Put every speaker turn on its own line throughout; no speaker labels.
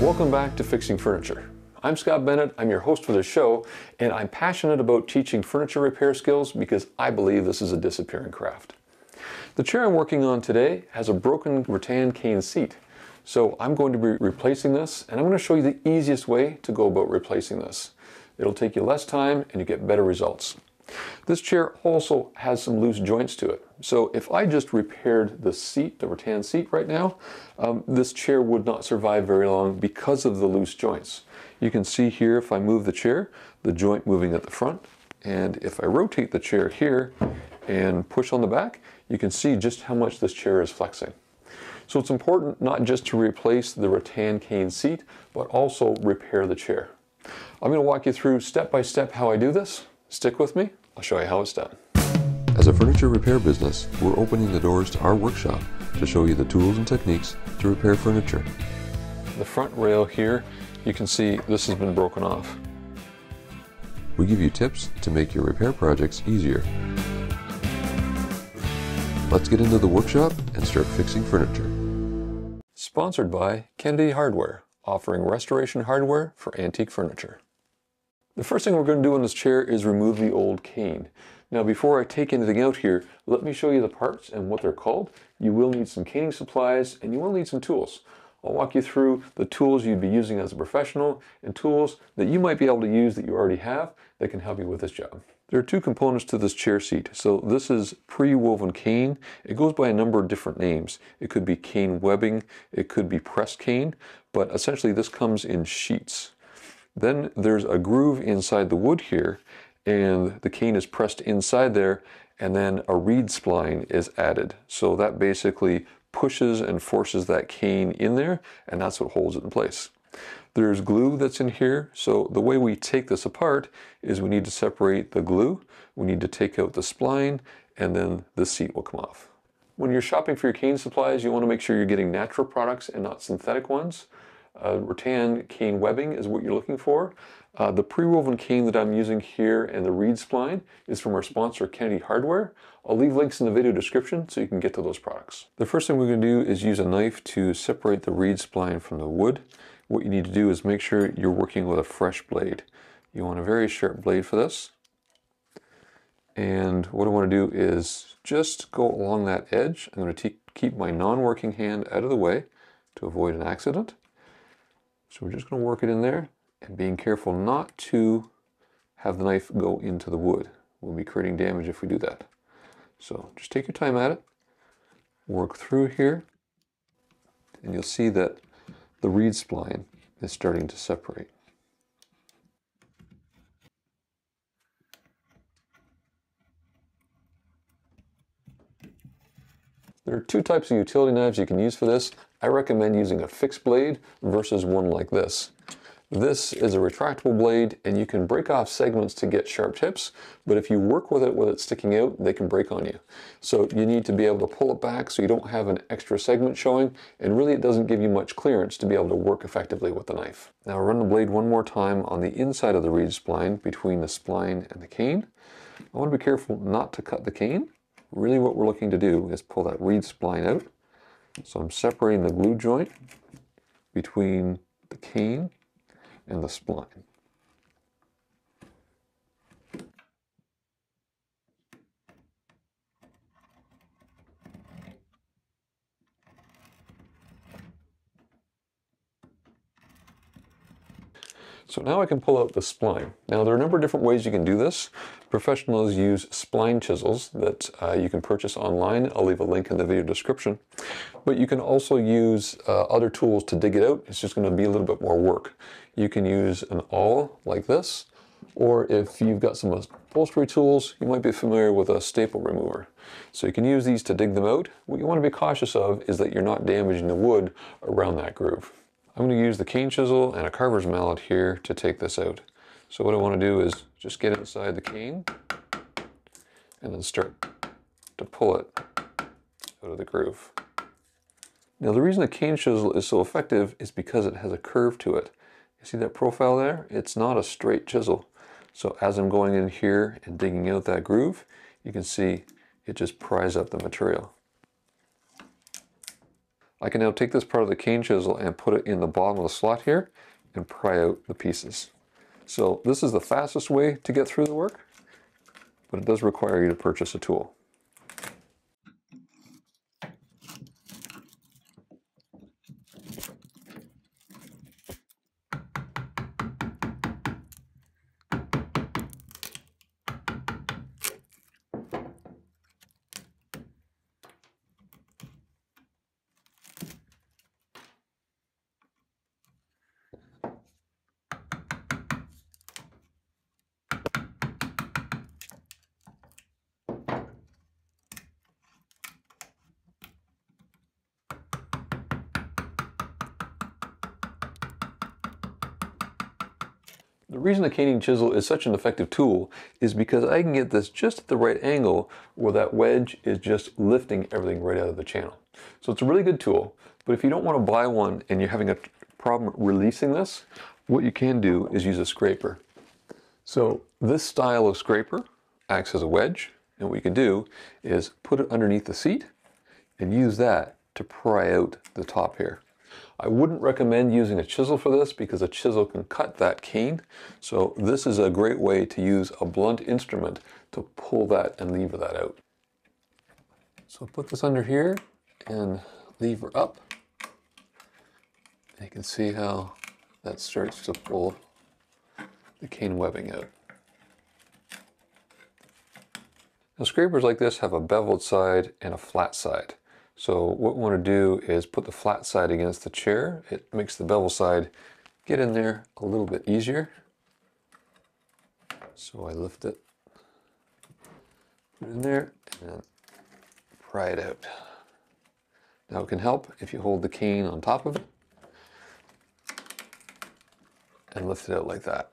Welcome back to Fixing Furniture. I'm Scott Bennett, I'm your host for the show, and I'm passionate about teaching furniture repair skills because I believe this is a disappearing craft. The chair I'm working on today has a broken rattan cane seat, so I'm going to be replacing this, and I'm going to show you the easiest way to go about replacing this. It'll take you less time and you get better results. This chair also has some loose joints to it. So if I just repaired the seat, the rattan seat right now, this chair would not survive very long because of the loose joints. You can see here if I move the chair, the joint moving at the front, and if I rotate the chair here and push on the back, you can see just how much this chair is flexing. So it's important not just to replace the rattan cane seat, but also repair the chair. I'm going to walk you through step by step how I do this. Stick with me, I'll show you how it's done.
As a furniture repair business, we're opening the doors to our workshop to show you the tools and techniques to repair furniture.
The front rail here, you can see this has been broken off.
We give you tips to make your repair projects easier. Let's get into the workshop and start fixing furniture.
Sponsored by Kennedy Hardware, offering restoration hardware for antique furniture. The first thing we're going to do on this chair is remove the old cane. Now before I take anything out here, let me show you the parts and what they're called. You will need some caning supplies and you will need some tools. I'll walk you through the tools you'd be using as a professional and tools that you might be able to use that you already have that can help you with this job. There are two components to this chair seat. So this is pre-woven cane. It goes by a number of different names. It could be cane webbing, it could be pressed cane, but essentially this comes in sheets. Then there's a groove inside the wood here, and the cane is pressed inside there, and then a reed spline is added. So that basically pushes and forces that cane in there, and that's what holds it in place. There's glue that's in here, so the way we take this apart is we need to separate the glue, we need to take out the spline, and then the seat will come off. When you're shopping for your cane supplies, you want to make sure you're getting natural products and not synthetic ones. Rattan cane webbing is what you're looking for. The pre-woven cane that I'm using here and the reed spline is from our sponsor Kennedy Hardware. I'll leave links in the video description so you can get to those products. The first thing we're going to do is use a knife to separate the reed spline from the wood. What you need to do is make sure you're working with a fresh blade. You want a very sharp blade for this. And what I want to do is just go along that edge. I'm going to keep my non-working hand out of the way to avoid an accident. So we're just going to work it in there and being careful not to have the knife go into the wood. We'll be creating damage if we do that. So just take your time at it, work through here, and you'll see that the reed spline is starting to separate. There are two types of utility knives you can use for this. I recommend using a fixed blade versus one like this. This is a retractable blade and you can break off segments to get sharp tips, but if you work with it sticking out, they can break on you. So you need to be able to pull it back so you don't have an extra segment showing, and really it doesn't give you much clearance to be able to work effectively with the knife. Now run the blade one more time on the inside of the reed spline between the spline and the cane. I want to be careful not to cut the cane. Really what we're looking to do is pull that reed spline out. So I'm separating the glue joint between the cane and the spline. So now I can pull out the spline. Now there are a number of different ways you can do this. Professionals use spline chisels that you can purchase online. I'll leave a link in the video description. But you can also use other tools to dig it out. It's just going to be a little bit more work. You can use an awl like this, or if you've got some upholstery tools, you might be familiar with a staple remover. So you can use these to dig them out. What you want to be cautious of is that you're not damaging the wood around that groove. I'm going to use the cane chisel and a carver's mallet here to take this out. So what I want to do is just get inside the cane and then start to pull it out of the groove. Now the reason the cane chisel is so effective is because it has a curve to it. You see that profile there? It's not a straight chisel. So as I'm going in here and digging out that groove, you can see it just pries up the material. I can now take this part of the cane chisel and put it in the bottom of the slot here and pry out the pieces. So this is the fastest way to get through the work, but it does require you to purchase a tool. The reason the caning chisel is such an effective tool is because I can get this just at the right angle where that wedge is just lifting everything right out of the channel. So it's a really good tool, but if you don't want to buy one and you're having a problem releasing this, what you can do is use a scraper. So this style of scraper acts as a wedge, and what you can do is put it underneath the seat and use that to pry out the top here. I wouldn't recommend using a chisel for this because a chisel can cut that cane. So this is a great way to use a blunt instrument to pull that and lever that out. So put this under here and lever up. And you can see how that starts to pull the cane webbing out. Now scrapers like this have a beveled side and a flat side. So what we want to do is put the flat side against the chair. It makes the bevel side get in there a little bit easier. So I lift it, put it in there, and pry it out. Now it can help if you hold the cane on top of it and lift it out like that.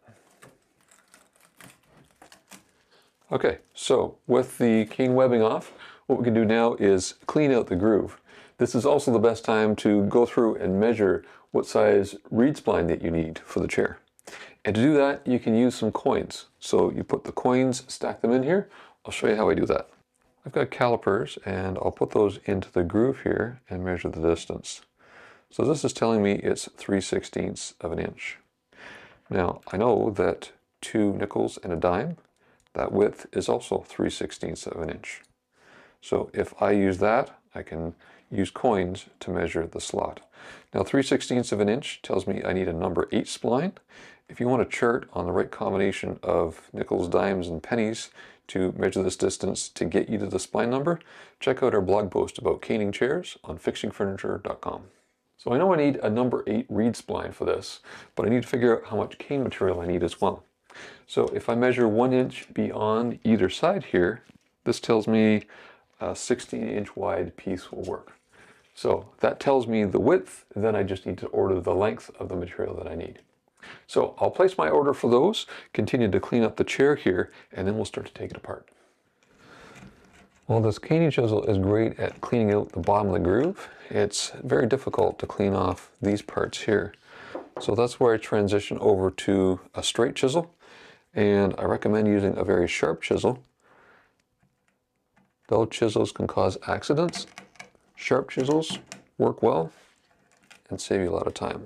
Okay, so with the cane webbing off, what we can do now is clean out the groove. This is also the best time to go through and measure what size reed spline that you need for the chair. And to do that, you can use some coins. So you put the coins, stack them in here. I'll show you how I do that. I've got calipers and I'll put those into the groove here and measure the distance. So this is telling me it's 3/16 of an inch. Now I know that 2 nickels and a dime, that width is also 3/16 of an inch. So if I use that, I can use coins to measure the slot. Now 3/16 of an inch tells me I need a number 8 spline. If you want a chart on the right combination of nickels, dimes, and pennies to measure this distance to get you to the spline number, check out our blog post about caning chairs on fixingfurniture.com. So I know I need a number 8 reed spline for this, but I need to figure out how much cane material I need as well. So if I measure 1 inch beyond either side here, this tells me a 16-inch wide piece will work. So that tells me the width, then I just need to order the length of the material that I need. So I'll place my order for those, continue to clean up the chair here, and then we'll start to take it apart. Well, this caning chisel is great at cleaning out the bottom of the groove. It's very difficult to clean off these parts here. So that's where I transition over to a straight chisel, and I recommend using a very sharp chisel. Dull chisels can cause accidents. Sharp chisels work well and save you a lot of time.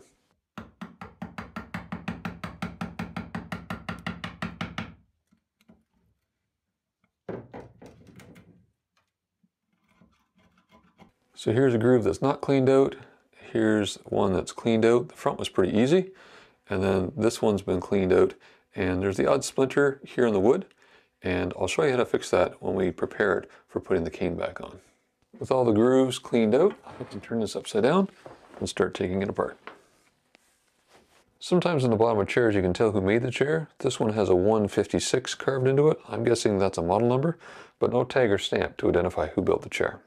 So here's a groove that's not cleaned out. Here's one that's cleaned out. The front was pretty easy. And then this one's been cleaned out. And there's the odd splinter here in the wood. And I'll show you how to fix that when we prepare it for putting the cane back on. With all the grooves cleaned out, I can turn this upside down and start taking it apart. Sometimes in the bottom of chairs you can tell who made the chair. This one has a 156 carved into it. I'm guessing that's a model number, but no tag or stamp to identify who built the chair.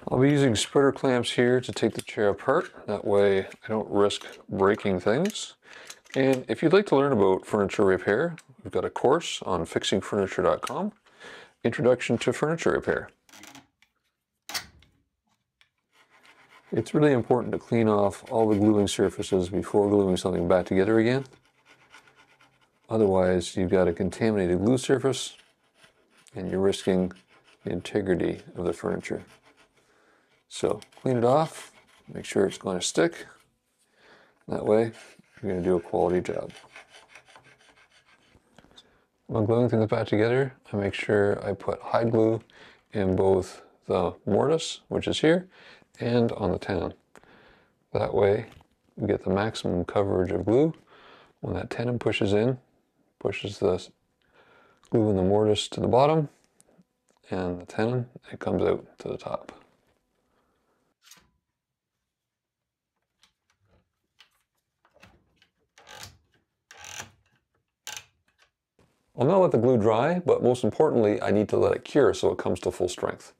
I'll be using spreader clamps here to take the chair apart. That way I don't risk breaking things. And if you'd like to learn about furniture repair, we've got a course on fixingfurniture.com, Introduction to Furniture Repair. It's really important to clean off all the gluing surfaces before gluing something back together again. Otherwise, you've got a contaminated glue surface and you're risking the integrity of the furniture. So clean it off Make sure it's going to stick. That way, you're going to do a quality job. When gluing things back together, I make sure I put hide glue in both the mortise, which is here, and on the tenon. That way, we get the maximum coverage of glue. When that tenon pushes in, pushes the glue in the mortise to the bottom, and the tenon, it comes out to the top. I'll now let the glue dry, but most importantly, I need to let it cure so it comes to full strength.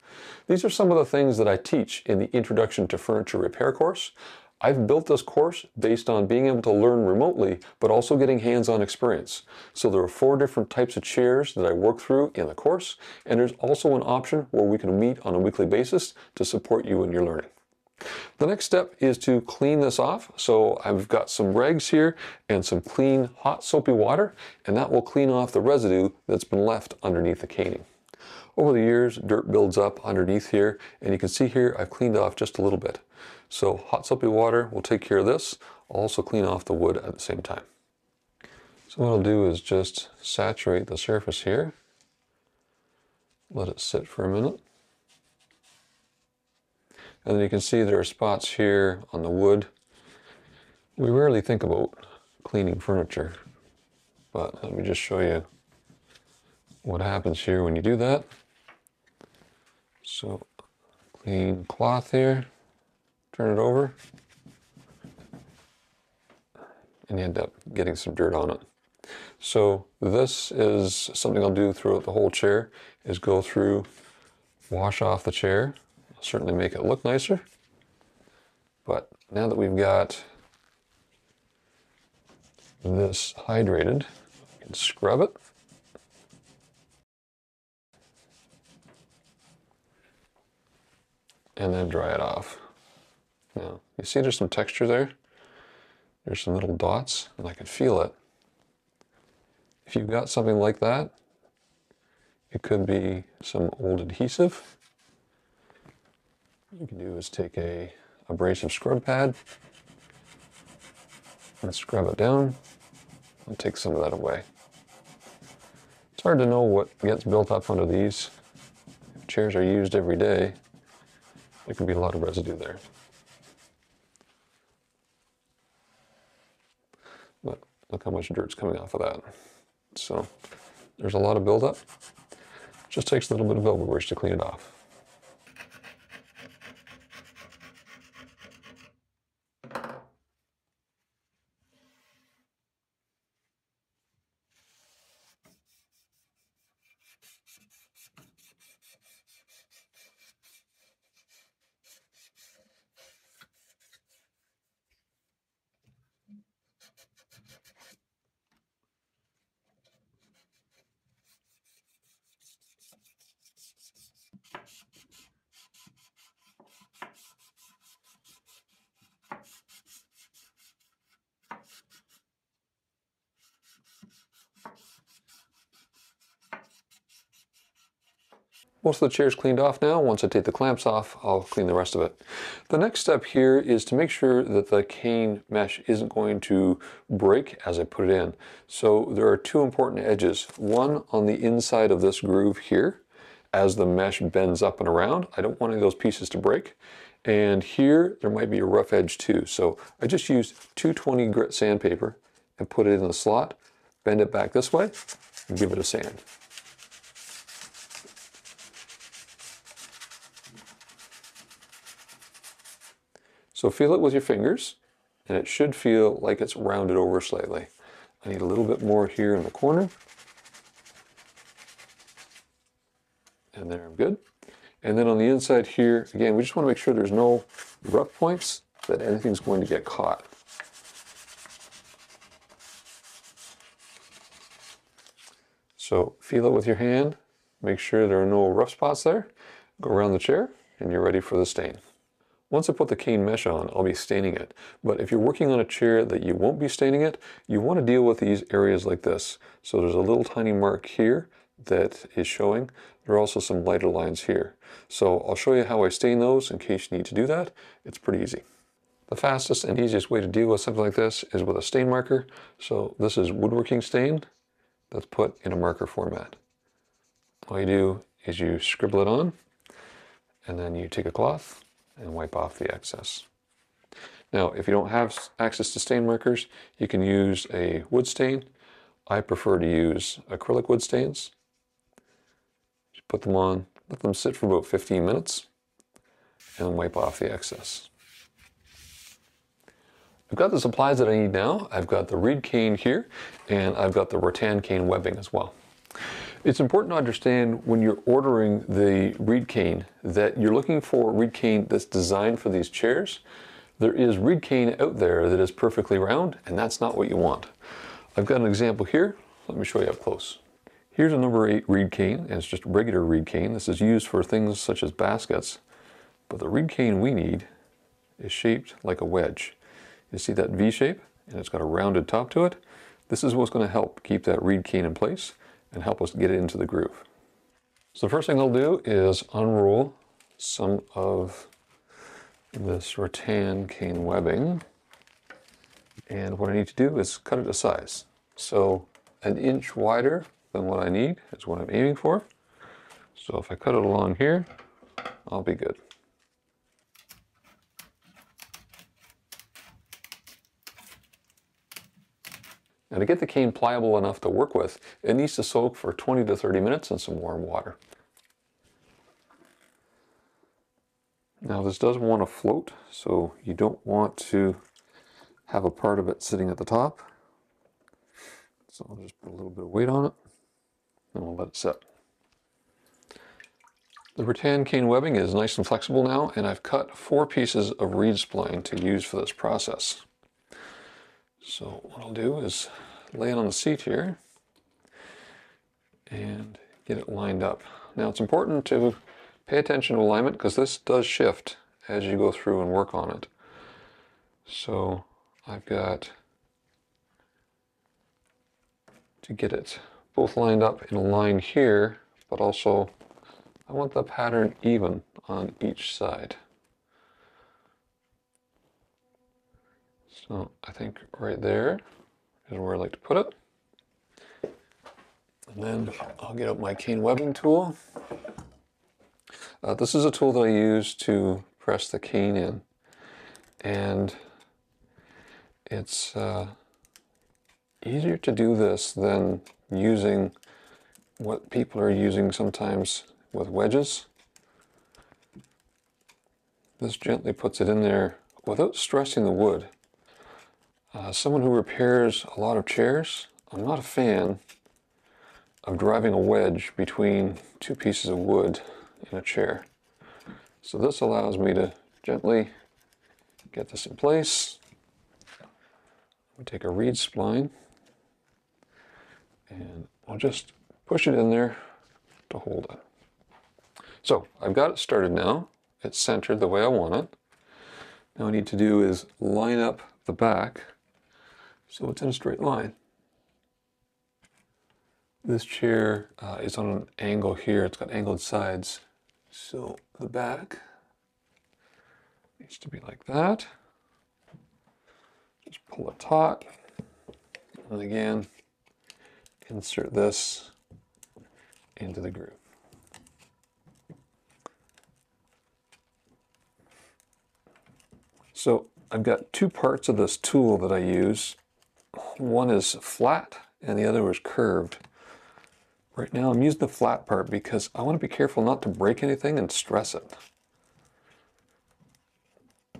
These are some of the things that I teach in the Introduction to Furniture Repair course. I've built this course based on being able to learn remotely, but also getting hands-on experience. So there are 4 different types of chairs that I work through in the course, and there's also an option where we can meet on a weekly basis to support you in your learning. The next step is to clean this off. So I've got some rags here and some clean hot soapy water, and that will clean off the residue that's been left underneath the caning. Over the years, dirt builds up underneath here, and you can see here I've cleaned off just a little bit. So hot soapy water will take care of this. I'll also clean off the wood at the same time. So what I'll do is just saturate the surface here. Let it sit for a minute. And then you can see there are spots here on the wood. We rarely think about cleaning furniture, but let me just show you what happens here when you do that. So clean cloth here, turn it over, and you end up getting some dirt on it. So this is something I'll do throughout the whole chair, is go through, wash off the chair. Certainly make it look nicer, but now that we've got this hydrated, we can scrub it. And then dry it off. Now, you see there's some texture there? There's some little dots, and I can feel it. If you've got something like that, it could be some old adhesive. What you can do is take a abrasive scrub pad and scrub it down and take some of that away. It's hard to know what gets built up under these. If chairs are used every day, there can be a lot of residue there. But look how much dirt's coming off of that. So there's a lot of buildup. Just takes a little bit of velvet brush to clean it off. Most of the chair is cleaned off now. Once I take the clamps off, I'll clean the rest of it. The next step here is to make sure that the cane mesh isn't going to break as I put it in. So there are 2 important edges. One on the inside of this groove here. As the mesh bends up and around, I don't want any of those pieces to break. And here, there might be a rough edge too. So I just used 220 grit sandpaper and put it in the slot, bend it back this way, and give it a sand. So feel it with your fingers, and it should feel like it's rounded over slightly. I need a little bit more here in the corner. And there, I'm good. And then on the inside here, again, we just want to make sure there's no rough points, that anything's going to get caught. So feel it with your hand, make sure there are no rough spots there, go around the chair, and you're ready for the stain. Once I put the cane mesh on, I'll be staining it. But if you're working on a chair that you won't be staining it, you want to deal with these areas like this. So there's a little tiny mark here that is showing. There are also some lighter lines here. So I'll show you how I stain those in case you need to do that. It's pretty easy. The fastest and easiest way to deal with something like this is with a stain marker. So this is woodworking stain that's put in a marker format. All you do is you scribble it on, and then you take a cloth and wipe off the excess. Now, if you don't have access to stain markers, you can use a wood stain. I prefer to use acrylic wood stains. Just put them on, let them sit for about 15 minutes, and wipe off the excess. I've got the supplies that I need now. I've got the reed cane here, and I've got the rattan cane webbing as well. It's important to understand when you're ordering the reed cane that you're looking for reed cane that's designed for these chairs. There is reed cane out there that is perfectly round, and that's not what you want. I've got an example here. Let me show you up close. Here's a number 8 reed cane, and it's just regular reed cane. This is used for things such as baskets, but the reed cane we need is shaped like a wedge. You see that V shape, and it's got a rounded top to it. This is what's going to help keep that reed cane in place and help us get it into the groove. So the first thing I'll do is unroll some of this rattan cane webbing, and what I need to do is cut it to size. So 1 inch wider than what I need is what I'm aiming for. So if I cut it along here, I'll be good. Now, to get the cane pliable enough to work with, it needs to soak for 20 to 30 minutes in some warm water. Now, this does want to float, so you don't want to have a part of it sitting at the top. So I'll just put a little bit of weight on it, and we'll let it set. The rattan cane webbing is nice and flexible now, and I've cut 4 pieces of reed spline to use for this process. So what I'll do is lay it on the seat here and get it lined up. Now, it's important to pay attention to alignment because this does shift as you go through and work on it. So I've got to get it both lined up in a line here, but also I want the pattern even on each side. So I think right there is where I like to put it. And then I'll get out my cane webbing tool. This is a tool that I use to press the cane in. And it's easier to do this than using what people are using sometimes with wedges. This gently puts it in there without stressing the wood. Someone who repairs a lot of chairs, I'm not a fan of driving a wedge between 2 pieces of wood in a chair. So this allows me to gently get this in place. We'll take a reed spline and I'll just push it in there to hold it. So I've got it started now. It's centered the way I want it. Now what I need to do is line up the back so it's in a straight line. This chair is on an angle here. It's got angled sides. So the back needs to be like that. Just pull it taut. And again, insert this into the groove. So I've got 2 parts of this tool that I use. One is flat and the other is curved. Right now I'm using the flat part because I want to be careful not to break anything and stress it.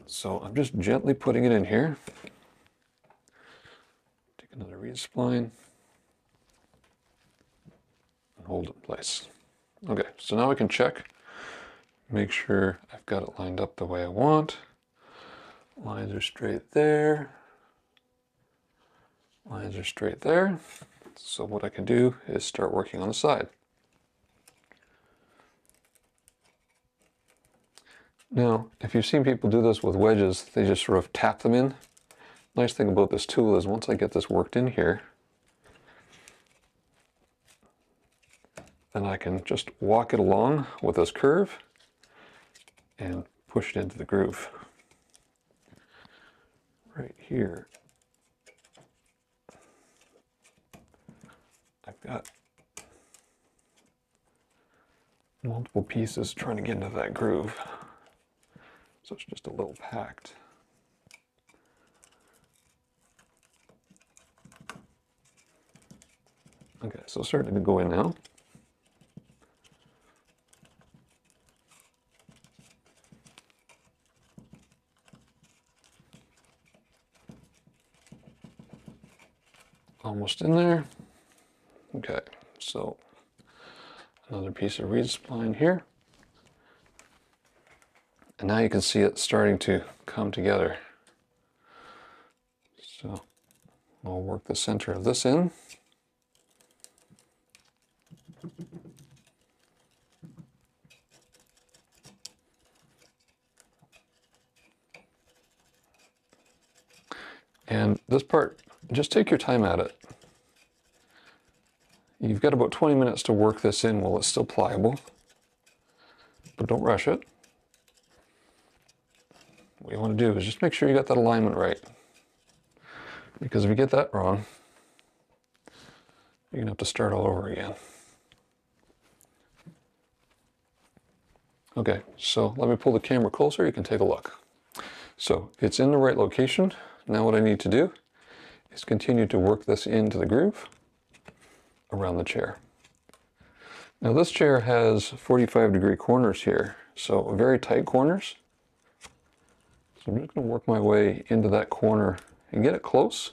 So I'm just gently putting it in here. Take another reed spline and hold it in place. Okay, so now I can check, make sure I've got it lined up the way I want. Lines are straight there. Lines are straight there. So what I can do is start working on the side. Now, if you've seen people do this with wedges, they just sort of tap them in. Nice thing about this tool is once I get this worked in here, then I can just walk it along with this curve and push it into the groove. here, I've got multiple pieces trying to get into that groove. So it's just a little packed. Okay, so starting to go in now. Almost in there. Okay, so another piece of reed spline here. And now you can see it starting to come together. So I'll work the center of this in. And this part, just take your time at it. You've got about 20 minutes to work this in while it's still pliable, but don't rush it. What you want to do is just make sure you got that alignment right. Because if you get that wrong, you're going to have to start all over again. Okay, so let me pull the camera closer, you can take a look. So it's in the right location. Now what I need to do is continue to work this into the groove around the chair. Now this chair has 45-degree corners here, so very tight corners. So I'm just going to work my way into that corner and get it close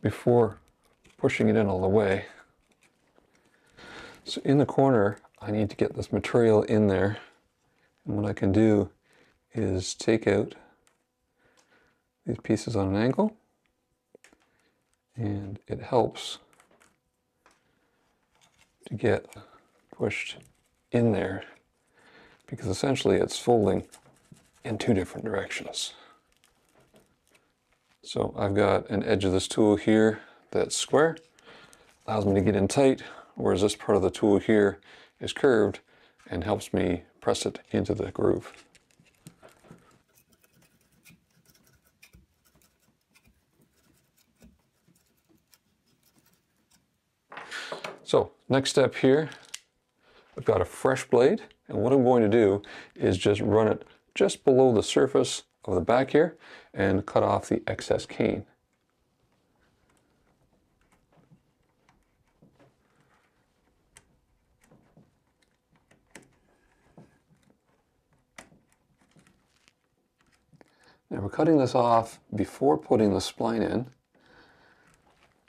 before pushing it in all the way. So in the corner, I need to get this material in there. And what I can do is take out these pieces on an angle, and it helps to get pushed in there because essentially it's folding in two different directions. So I've got an edge of this tool here that's square, allows me to get in tight, whereas this part of the tool here is curved and helps me press it into the groove. So next step here, I've got a fresh blade, and what I'm going to do is just run it just below the surface of the back here and cut off the excess cane. Now we're cutting this off before putting the spline in,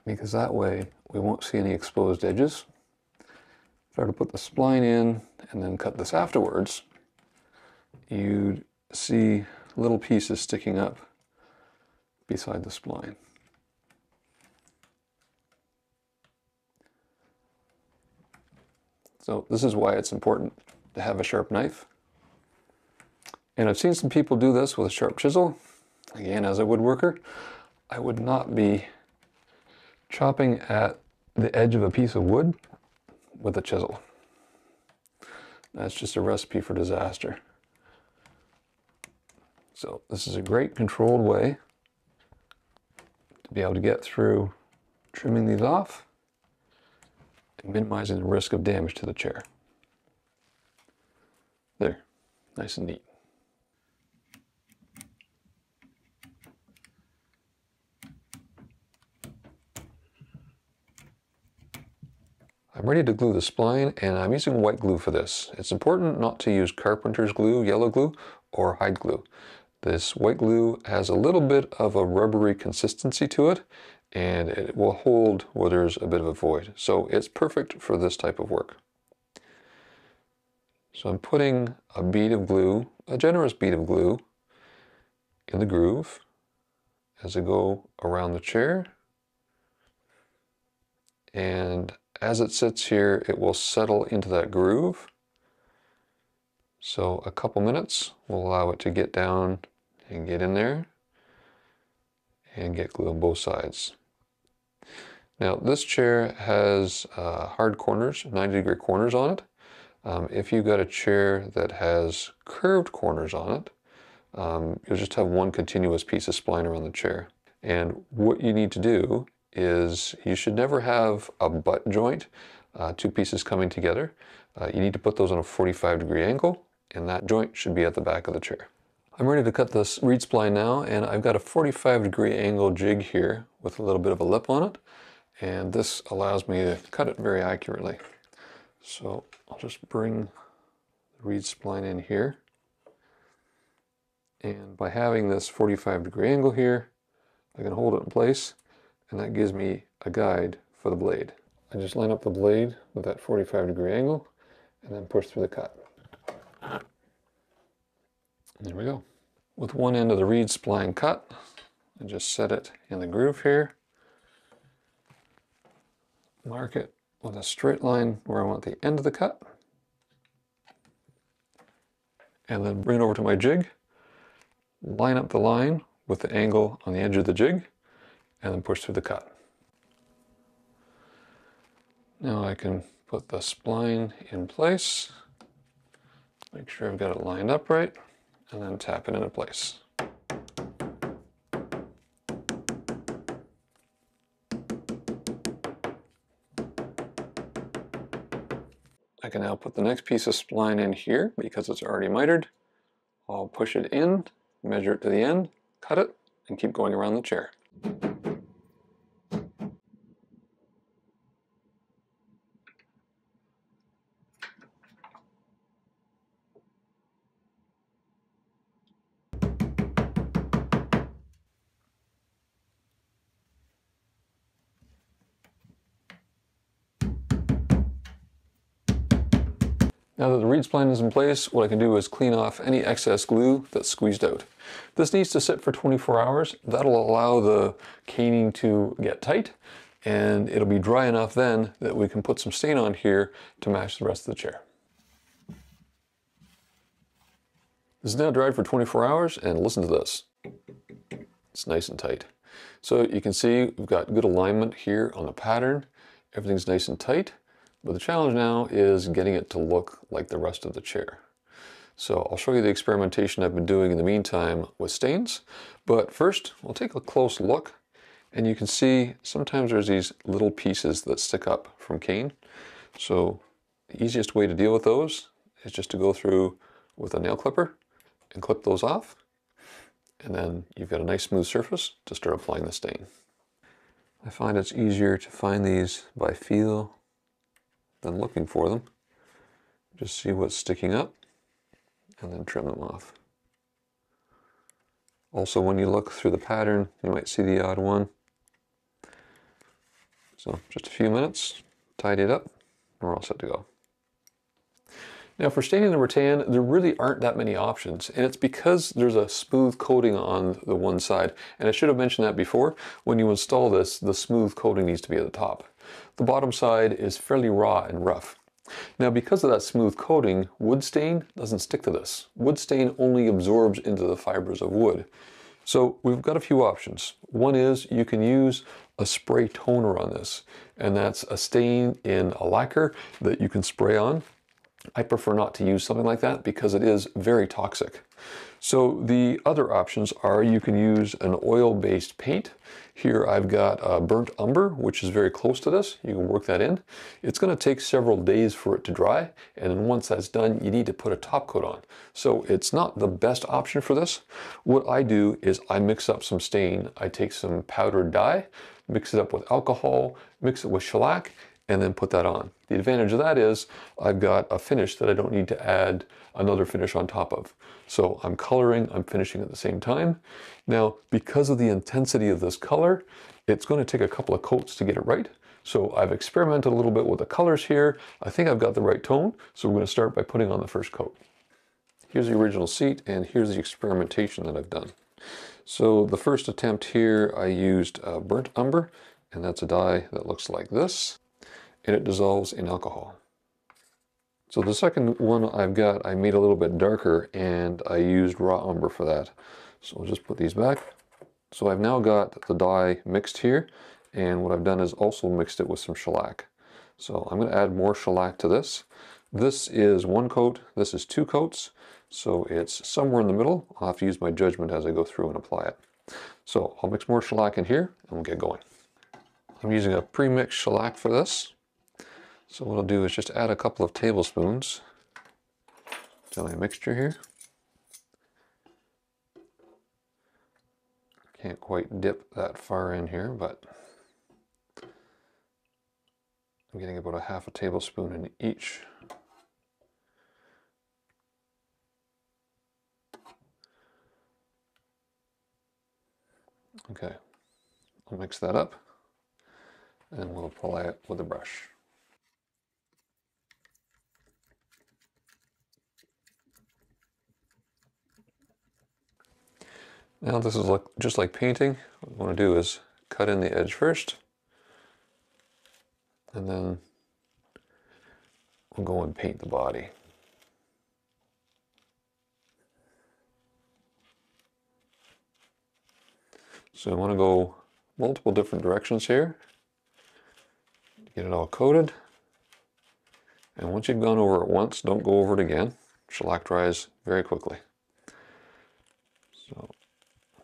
because that way we won't see any exposed edges. If I were to put the spline in and then cut this afterwards, you'd see little pieces sticking up beside the spline. So this is why it's important to have a sharp knife. And I've seen some people do this with a sharp chisel. Again, as a woodworker, I would not be chopping at the edge of a piece of wood with a chisel. That's just a recipe for disaster. So this is a great controlled way to be able to get through trimming these off and minimizing the risk of damage to the chair. There, nice and neat. I'm ready to glue the spline, and I'm using white glue for this. It's important not to use carpenter's glue, yellow glue, or hide glue. This white glue has a little bit of a rubbery consistency to it, and it will hold where there's a bit of a void. So it's perfect for this type of work. So I'm putting a bead of glue, a generous bead of glue, in the groove as I go around the chair. And as it sits here, it will settle into that groove. So a couple minutes will allow it to get down and get in there and get glue on both sides. Now this chair has hard corners, 90-degree corners on it. If you've got a chair that has curved corners on it, you'll just have one continuous piece of spline around the chair. And what you need to do is you should never have a butt joint, two pieces coming together. You need to put those on a 45-degree angle, and that joint should be at the back of the chair. I'm ready to cut this reed spline now, and I've got a 45-degree angle jig here with a little bit of a lip on it, and this allows me to cut it very accurately. So I'll just bring the reed spline in here, and by having this 45-degree angle here, I can hold it in place, and that gives me a guide for the blade. I just line up the blade with that 45-degree angle and then push through the cut. There we go. With one end of the reed spline cut, I just set it in the groove here, mark it with a straight line where I want the end of the cut, and then bring it over to my jig, line up the line with the angle on the edge of the jig, and then push through the cut. Now I can put the spline in place, make sure I've got it lined up right, and then tap it into place. I can now put the next piece of spline in here because it's already mitered. I'll push it in, measure it to the end, cut it, and keep going around the chair. Now that the reed spline is in place, what I can do is clean off any excess glue that's squeezed out. This needs to sit for 24 hours. That'll allow the caning to get tight, and it'll be dry enough then that we can put some stain on here to match the rest of the chair. This is now dried for 24 hours, and listen to this. It's nice and tight. So you can see we've got good alignment here on the pattern. Everything's nice and tight. But the challenge now is getting it to look like the rest of the chair. So I'll show you the experimentation I've been doing in the meantime with stains. But first, we'll take a close look, and you can see sometimes there's these little pieces that stick up from cane. So the easiest way to deal with those is just to go through with a nail clipper and clip those off. And then you've got a nice smooth surface to start applying the stain. I find it's easier to find these by feel than looking for them. Just see what's sticking up and then trim them off. Also, when you look through the pattern, you might see the odd one. So just a few minutes, tidy it up, and we're all set to go. Now for staining the rattan, there really aren't that many options, and it's because there's a smooth coating on the one side. And I should have mentioned that before. When you install this, the smooth coating needs to be at the top. The bottom side is fairly raw and rough. Now because of that smooth coating, wood stain doesn't stick to this. Wood stain only absorbs into the fibers of wood. So we've got a few options. One is you can use a spray toner on this, and that's a stain in a lacquer that you can spray on. I prefer not to use something like that because it is very toxic. So the other options are you can use an oil-based paint. Here I've got burnt umber, which is very close to this. You can work that in. It's going to take several days for it to dry, and then once that's done, you need to put a top coat on. So it's not the best option for this. What I do is I mix up some stain. I take some powdered dye, mix it up with alcohol, mix it with shellac, and then put that on. The advantage of that is I've got a finish that I don't need to add another finish on top of. So I'm coloring, I'm finishing at the same time. Now, because of the intensity of this color, it's going to take a couple of coats to get it right. So I've experimented a little bit with the colors here. I think I've got the right tone, so we're going to start by putting on the first coat. Here's the original seat, and here's the experimentation that I've done. So the first attempt here, I used burnt umber, and that's a dye that looks like this, and it dissolves in alcohol. So the second one I've got, I made a little bit darker, and I used raw umber for that. So I'll just put these back. So I've now got the dye mixed here, and what I've done is also mixed it with some shellac. So I'm going to add more shellac to this. This is one coat, this is two coats. so it's somewhere in the middle. I'll have to use my judgment as I go through and apply it. So I'll mix more shellac in here and we'll get going. I'm using a pre-mixed shellac for this. So what I'll do is just add a couple of tablespoons to my mixture here. Can't quite dip that far in here, but I'm getting about a half a tablespoon in each. Okay, I'll mix that up and we'll apply it with a brush. Now this is just like painting. What I want to do is cut in the edge first, and then we'll go and paint the body. So I want to go multiple different directions here to get it all coated. And once you've gone over it once, don't go over it again. Shellac dries very quickly. So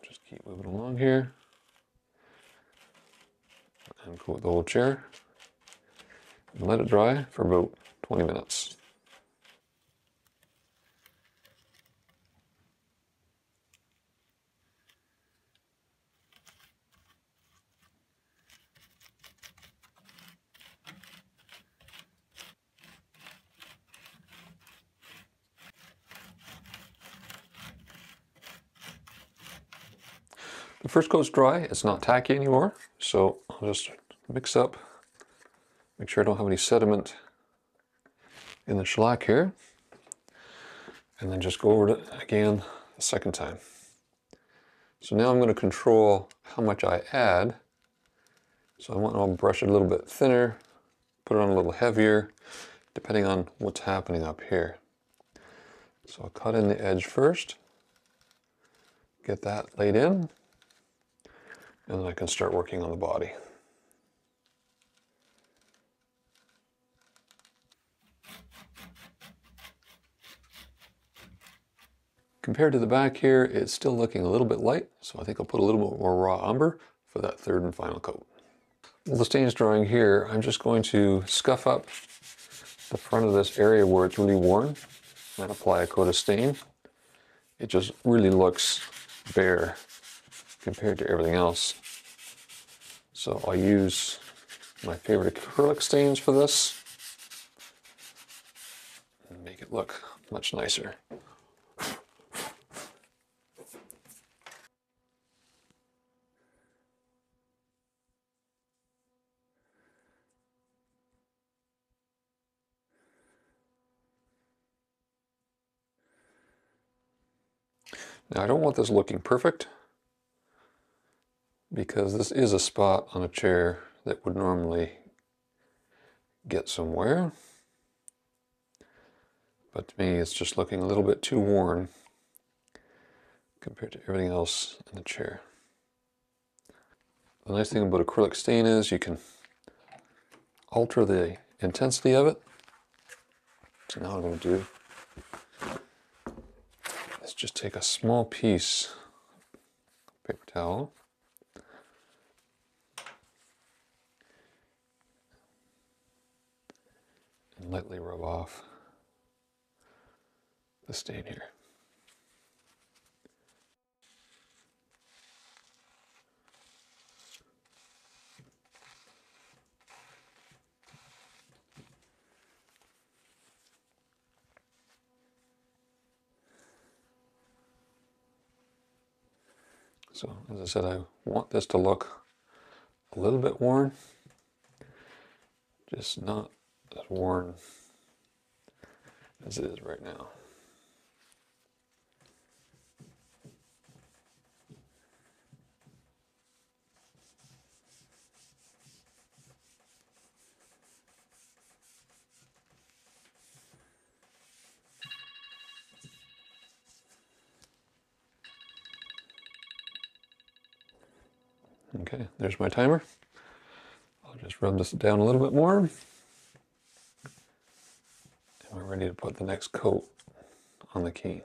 just keep moving along here and coat the whole chair and let it dry for about 20 minutes. The first coat's dry, it's not tacky anymore, so I'll just mix up, make sure I don't have any sediment in the shellac here, and then just go over it again a second time. So now I'm going to control how much I add. So I want to brush it a little bit thinner, put it on a little heavier, depending on what's happening up here. So I'll cut in the edge first, get that laid in, and then I can start working on the body. Compared to the back here, it's still looking a little bit light, so I think I'll put a little bit more raw umber for that third and final coat. While the stain's drying here, I'm just going to scuff up the front of this area where it's really worn and apply a coat of stain. It just really looks bare compared to everything else. So I'll use my favorite acrylic stains for this and make it look much nicer. Now I don't want this looking perfect because this is a spot on a chair that would normally get some wear. But to me, it's just looking a little bit too worn compared to everything else in the chair. The nice thing about acrylic stain is you can alter the intensity of it. So now what I'm going to do is just take a small piece of paper towel and lightly rub off the stain here. So as I said, I want this to look a little bit worn, just not as worn as it is right now. Okay, there's my timer. I'll just rub this down a little bit more. And we're ready to put the next coat on the key.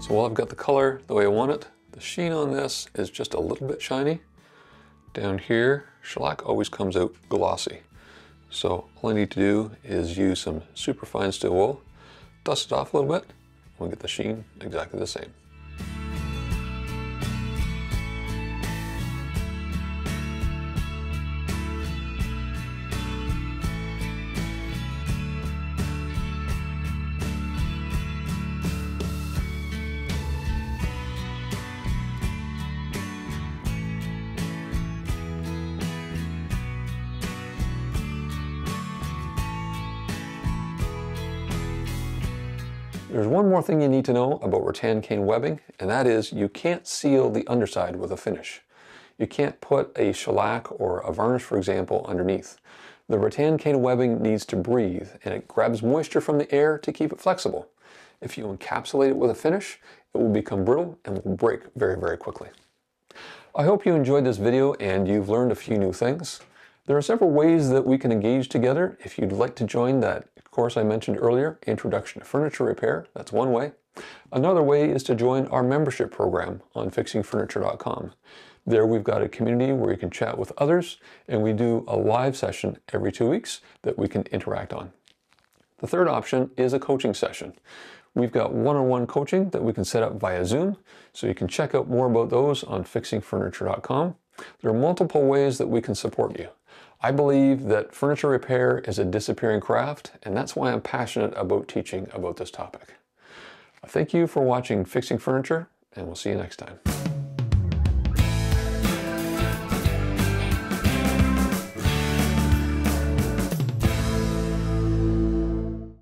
So while I've got the color the way I want it, the sheen on this is just a little bit shiny. Down here, shellac always comes out glossy. So all I need to do is use some super fine steel wool, dust it off a little bit, and we'll get the sheen exactly the same. There's one more thing you need to know about rattan cane webbing, and that is you can't seal the underside with a finish. You can't put a shellac or a varnish, for example, underneath. The rattan cane webbing needs to breathe, and it grabs moisture from the air to keep it flexible. If you encapsulate it with a finish, it will become brittle and will break very, very quickly. I hope you enjoyed this video and you've learned a few new things. There are several ways that we can engage together. If you'd like to join that course I mentioned earlier, Introduction to Furniture Repair, that's one way. Another way is to join our membership program on fixingfurniture.com. There we've got a community where you can chat with others, and we do a live session every 2 weeks that we can interact on. The third option is a coaching session. We've got one-on-one coaching that we can set up via Zoom, so you can check out more about those on fixingfurniture.com. There are multiple ways that we can support you. I believe that furniture repair is a disappearing craft, and that's why I'm passionate about teaching about this topic. Thank you for watching Fixing Furniture, and we'll see you next time.